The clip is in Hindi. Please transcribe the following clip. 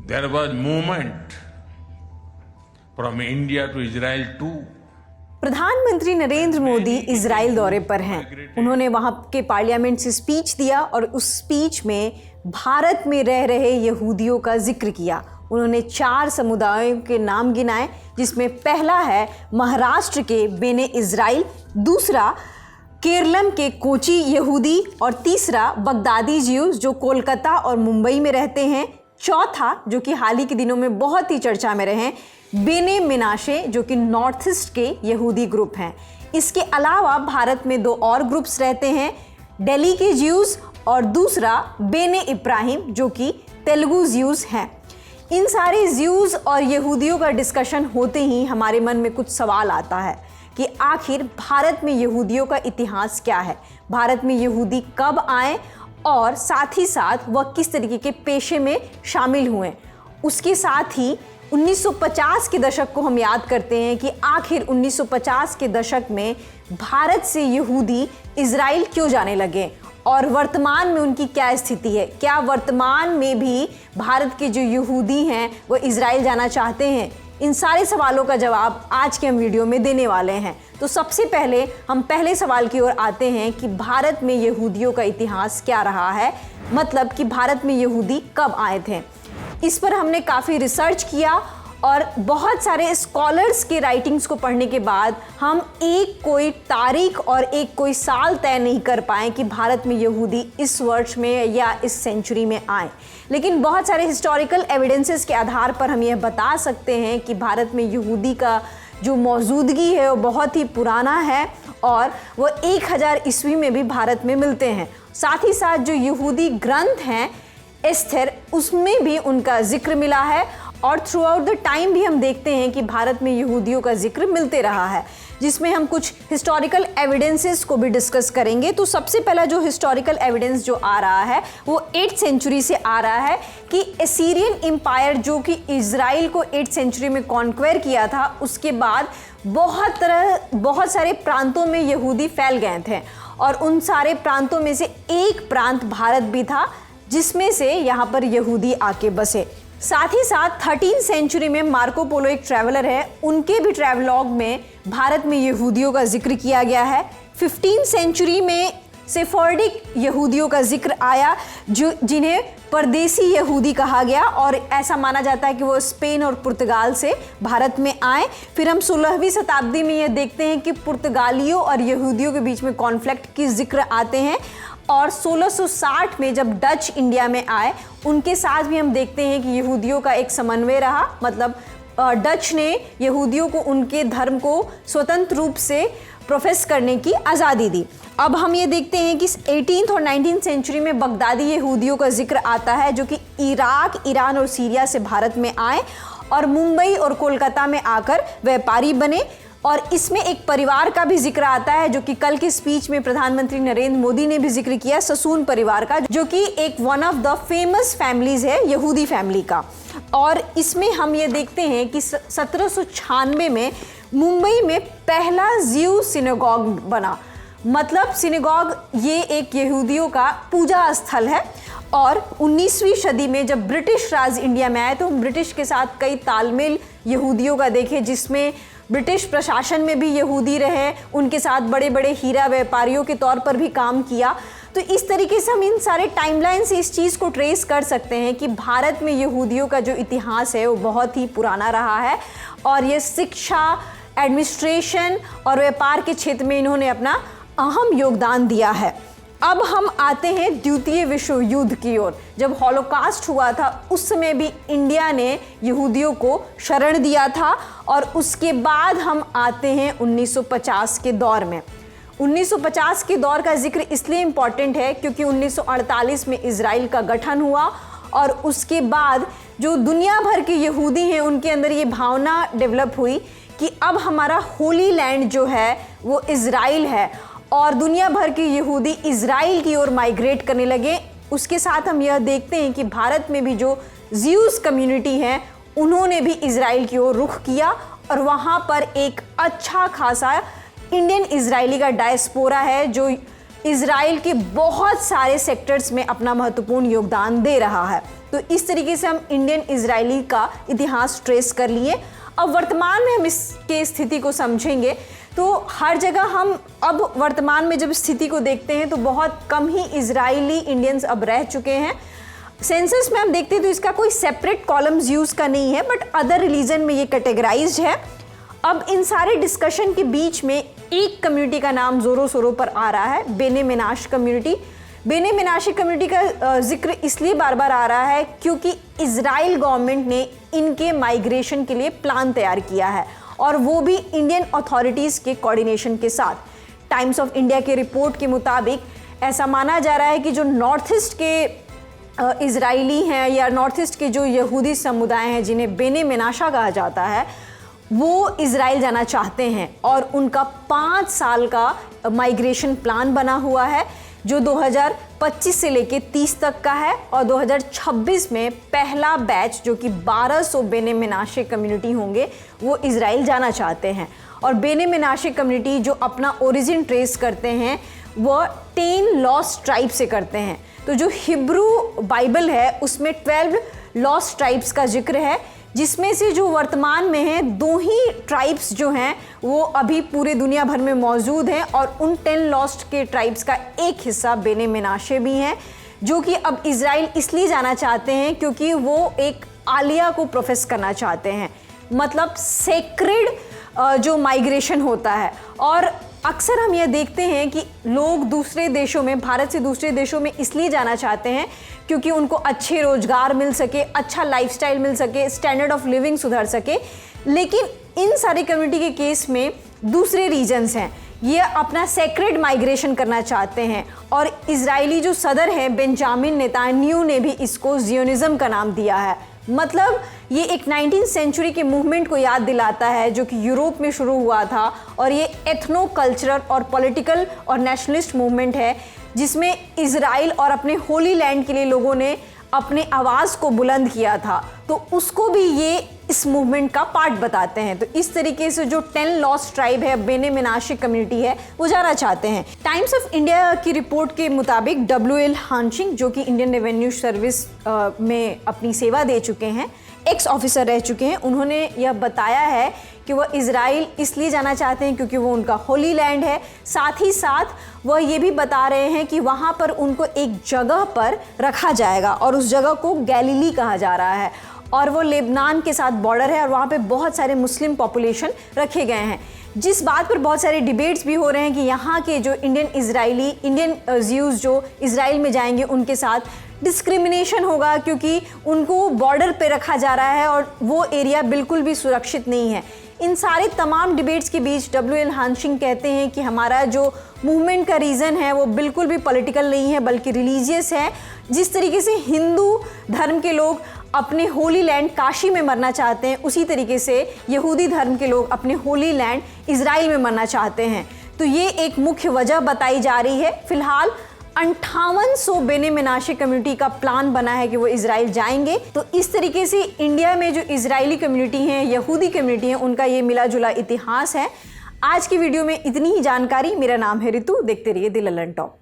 There was movement from India to Israel too. प्रधानमंत्री नरेंद्र मोदी इजराइल दौरे पर हैं। उन्होंने वहां के पार्लियामेंट से स्पीच दिया और उस स्पीच में भारत में रह रहे यहूदियों का जिक्र किया। उन्होंने 4 समुदायों के नाम गिनाए, जिसमें पहला है महाराष्ट्र के बेने इजराइल, दूसरा केरलम के कोची यहूदी और तीसरा बगदादी ज्यूज जो कोलकाता और मुंबई में रहते हैं, चौथा जो कि हाल ही के दिनों में बहुत ही चर्चा में रहे बेने मिनाशे जो कि नॉर्थ ईस्ट के यहूदी ग्रुप हैं। इसके अलावा भारत में 2 और ग्रुप्स रहते हैं, दिल्ली के ज्यूज और दूसरा बेने इब्राहिम जो कि तेलुगु ज्यूज हैं। इन सारे ज्यूज और यहूदियों का डिस्कशन होते ही हमारे मन में कुछ सवाल आता है कि आखिर भारत में यहूदियों का इतिहास क्या है, भारत में यहूदी कब आए और साथ ही साथ वह किस तरीके के पेशे में शामिल हुए। उसके साथ ही 1950 के दशक को हम याद करते हैं कि आखिर 1950 के दशक में भारत से यहूदी इजराइल क्यों जाने लगे और वर्तमान में उनकी क्या स्थिति है। क्या वर्तमान में भी भारत के जो यहूदी हैं वो इजराइल जाना चाहते हैं? इन सारे सवालों का जवाब आज के हम वीडियो में देने वाले हैं। तो सबसे पहले हम पहले सवाल की ओर आते हैं कि भारत में यहूदियों का इतिहास क्या रहा है, मतलब कि भारत में यहूदी कब आए थे। इस पर हमने काफ़ी रिसर्च किया और बहुत सारे स्कॉलर्स के राइटिंग्स को पढ़ने के बाद हम एक कोई तारीख और एक कोई साल तय नहीं कर पाए कि भारत में यहूदी इस वर्ष में या इस सेंचुरी में आए, लेकिन बहुत सारे हिस्टोरिकल एविडेंसेस के आधार पर हम यह बता सकते हैं कि भारत में यहूदी का जो मौजूदगी है वो बहुत ही पुराना है और वो 1000 ईस्वी में भी भारत में मिलते हैं। साथ ही साथ जो यहूदी ग्रंथ हैं एस्थर, उसमें भी उनका जिक्र मिला है और थ्रू आउट द टाइम भी हम देखते हैं कि भारत में यहूदियों का जिक्र मिलते रहा है, जिसमें हम कुछ हिस्टोरिकल एविडेंसेस को भी डिस्कस करेंगे। तो सबसे पहला जो हिस्टोरिकल एविडेंस जो आ रहा है वो 8th सेंचुरी से आ रहा है कि एसीरियन एम्पायर जो कि इजराइल को 8th सेंचुरी में कॉन्क्वेयर किया था, उसके बाद बहुत सारे प्रांतों में यहूदी फैल गए थे और उन सारे प्रांतों में से एक प्रांत भारत भी था जिसमें से यहाँ पर यहूदी आके बसे। साथ ही साथ 13th सेंचुरी में मार्को पोलो एक ट्रैवलर है, उनके भी ट्रैवलॉग में भारत में यहूदियों का जिक्र किया गया है। 15th सेंचुरी में सेफर्डिक यहूदियों का जिक्र आया जो जिन्हें परदेसी यहूदी कहा गया और ऐसा माना जाता है कि वो स्पेन और पुर्तगाल से भारत में आए। फिर हम 16वीं शताब्दी में ये देखते हैं कि पुर्तगालियों और यहूदियों के बीच में कॉन्फ्लिक्ट की जिक्र आते हैं और 1660 में जब डच इंडिया में आए उनके साथ भी हम देखते हैं कि यहूदियों का एक समन्वय रहा, मतलब डच ने यहूदियों को उनके धर्म को स्वतंत्र रूप से प्रोफेस करने की आज़ादी दी। अब हम ये देखते हैं कि 18th और 19th सेंचुरी में बगदादी यहूदियों का जिक्र आता है जो कि इराक, ईरान और सीरिया से भारत में आए और मुंबई और कोलकाता में आकर व्यापारी बने। और इसमें एक परिवार का भी जिक्र आता है जो कि कल की स्पीच में प्रधानमंत्री नरेंद्र मोदी ने भी जिक्र किया, ससून परिवार का, जो कि एक one of the famous families है यहूदी फैमिली का। और इसमें हम ये देखते हैं कि 1796 में मुंबई में पहला ज्यू सिनेगॉग बना, मतलब सिनेगॉग ये एक यहूदियों का पूजा स्थल है। और 19वीं सदी में जब ब्रिटिश राज इंडिया में आए तो हम ब्रिटिश के साथ कई तालमेल यहूदियों का देखे, जिसमें ब्रिटिश प्रशासन में भी यहूदी रहे, उनके साथ बड़े बड़े हीरा व्यापारियों के तौर पर भी काम किया। तो इस तरीके से हम इन सारे टाइमलाइन से इस चीज़ को ट्रेस कर सकते हैं कि भारत में यहूदियों का जो इतिहास है वो बहुत ही पुराना रहा है और ये शिक्षा, एडमिनिस्ट्रेशन और व्यापार के क्षेत्र में इन्होंने अपना अहम योगदान दिया है। अब हम आते हैं द्वितीय विश्व युद्ध की ओर। जब हॉलोकास्ट हुआ था उस समय भी इंडिया ने यहूदियों को शरण दिया था और उसके बाद हम आते हैं 1950 के दौर में। 1950 के दौर का जिक्र इसलिए इम्पॉर्टेंट है क्योंकि 1948 में इजराइल का गठन हुआ और उसके बाद जो दुनिया भर के यहूदी हैं उनके अंदर ये भावना डेवलप हुई कि अब हमारा होली लैंड जो है वो इजराइल है और दुनिया भर के यहूदी इजराइल की ओर माइग्रेट करने लगे। उसके साथ हम यह देखते हैं कि भारत में भी जो ज्यूज कम्युनिटी है उन्होंने भी इजराइल की ओर रुख किया और वहाँ पर एक अच्छा खासा इंडियन इजरायली का डायस्पोरा है जो इजराइल के बहुत सारे सेक्टर्स में अपना महत्वपूर्ण योगदान दे रहा है। तो इस तरीके से हम इंडियन इजरायली का इतिहास ट्रेस कर लिए। अब वर्तमान में हम इसके स्थिति को समझेंगे तो हर जगह हम अब वर्तमान में जब स्थिति को देखते हैं तो बहुत कम ही इजरायली इंडियंस अब रह चुके हैं। सेंसस में हम देखते हैं तो इसका कोई सेपरेट कॉलम्स यूज का नहीं है, बट अदर रिलीजन में ये कैटेगराइज्ड है। अब इन सारे डिस्कशन के बीच में एक कम्युनिटी का नाम जोरों शोरों पर आ रहा है, बेने मेनाश कम्युनिटी। बेने मेनाशे कम्युनिटी का जिक्र इसलिए बार बार आ रहा है क्योंकि इजराइल गवर्नमेंट ने इनके माइग्रेशन के लिए प्लान तैयार किया है, और वो भी इंडियन अथॉरिटीज़ के कोऑर्डिनेशन के साथ। टाइम्स ऑफ इंडिया के रिपोर्ट के मुताबिक ऐसा माना जा रहा है कि जो नॉर्थ ईस्ट के इजरायली हैं या नॉर्थ ईस्ट के जो यहूदी समुदाय हैं जिन्हें बेने मेनाशा कहा जाता है, वो इजराइल जाना चाहते हैं और उनका 5 साल का माइग्रेशन प्लान बना हुआ है जो 2025 से लेके 30 तक का है, और 2026 में पहला बैच जो कि 1200 बेने मेनाशे कम्युनिटी होंगे वो इजराइल जाना चाहते हैं। और बेने मेनाशे कम्युनिटी जो अपना ओरिजिन ट्रेस करते हैं वो 10 लॉस्ट ट्राइब से करते हैं। तो जो हिब्रू बाइबल है उसमें 12 लॉस्ट ट्राइब्स का जिक्र है, जिसमें से जो वर्तमान में हैं 2 ही ट्राइब्स जो हैं वो अभी पूरे दुनिया भर में मौजूद हैं, और उन 10 लॉस्ट के ट्राइब्स का एक हिस्सा बेने मेनाशे भी हैं, जो कि अब इजराइल इसलिए जाना चाहते हैं क्योंकि वो एक आलिया को प्रोफेस करना चाहते हैं, मतलब सेक्रेड जो माइग्रेशन होता है। और अक्सर हम यह देखते हैं कि लोग दूसरे देशों में, भारत से दूसरे देशों में इसलिए जाना चाहते हैं क्योंकि उनको अच्छे रोजगार मिल सके, अच्छा लाइफस्टाइल मिल सके, स्टैंडर्ड ऑफ लिविंग सुधर सके। लेकिन इन सारी कम्युनिटी के केस में दूसरे रीजन्स हैं, ये अपना सेक्रेड माइग्रेशन करना चाहते हैं। और इजरायली जो सदर हैं बेंजामिन नेतान्याहू ने भी इसको जियोनिज्म का नाम दिया है। मतलब ये एक 19वीं सेंचुरी के मूवमेंट को याद दिलाता है जो कि यूरोप में शुरू हुआ था, और ये एथनो कल्चरल और पॉलिटिकल और नेशनलिस्ट मूवमेंट है जिसमें इजराइल और अपने होली लैंड के लिए लोगों ने अपने आवाज़ को बुलंद किया था। तो उसको भी ये इस मूवमेंट का पार्ट बताते हैं। तो इस तरीके से जो 10 लॉस्ट ट्राइब है, बेने मेनाशे कम्युनिटी है, वो जाना चाहते हैं। टाइम्स ऑफ इंडिया की रिपोर्ट के मुताबिक WL हांचिंग जो कि इंडियन रेवेन्यू सर्विस में अपनी सेवा दे चुके हैं, एक्स ऑफिसर रह चुके हैं, उन्होंने यह बताया है कि वह इजराइल इसलिए जाना चाहते हैं क्योंकि वो उनका होली लैंड है। साथ ही साथ वह ये भी बता रहे हैं कि वहाँ पर उनको एक जगह पर रखा जाएगा और उस जगह को गैलीली कहा जा रहा है, और वो लेबनान के साथ बॉर्डर है और वहाँ पे बहुत सारे मुस्लिम पॉपुलेशन रखे गए हैं। जिस बात पर बहुत सारे डिबेट्स भी हो रहे हैं कि यहाँ के जो इंडियन ज्यूज़ जो इजराइल में जाएंगे उनके साथ डिस्क्रिमिनेशन होगा क्योंकि उनको बॉर्डर पे रखा जा रहा है और वो एरिया बिल्कुल भी सुरक्षित नहीं है। इन सारे तमाम डिबेट्स के बीच WL हांचिंग कहते हैं कि हमारा जो मूवमेंट का रीज़न है वो बिल्कुल भी पॉलिटिकल नहीं है बल्कि रिलीजियस है। जिस तरीके से हिंदू धर्म के लोग अपने होली लैंड काशी में मरना चाहते हैं, उसी तरीके से यहूदी धर्म के लोग अपने होली लैंड इजराइल में मरना चाहते हैं। तो ये एक मुख्य वजह बताई जा रही है। फिलहाल 5800 बेने मेनाशे कम्युनिटी का प्लान बना है कि वो इजराइल जाएंगे। तो इस तरीके से इंडिया में जो इजरायली कम्युनिटी हैं, यहूदी कम्युनिटी हैं, उनका ये मिला जुला इतिहास है। आज की वीडियो में इतनी ही जानकारी। मेरा नाम है रितु, देखते रहिए द ललन टॉप।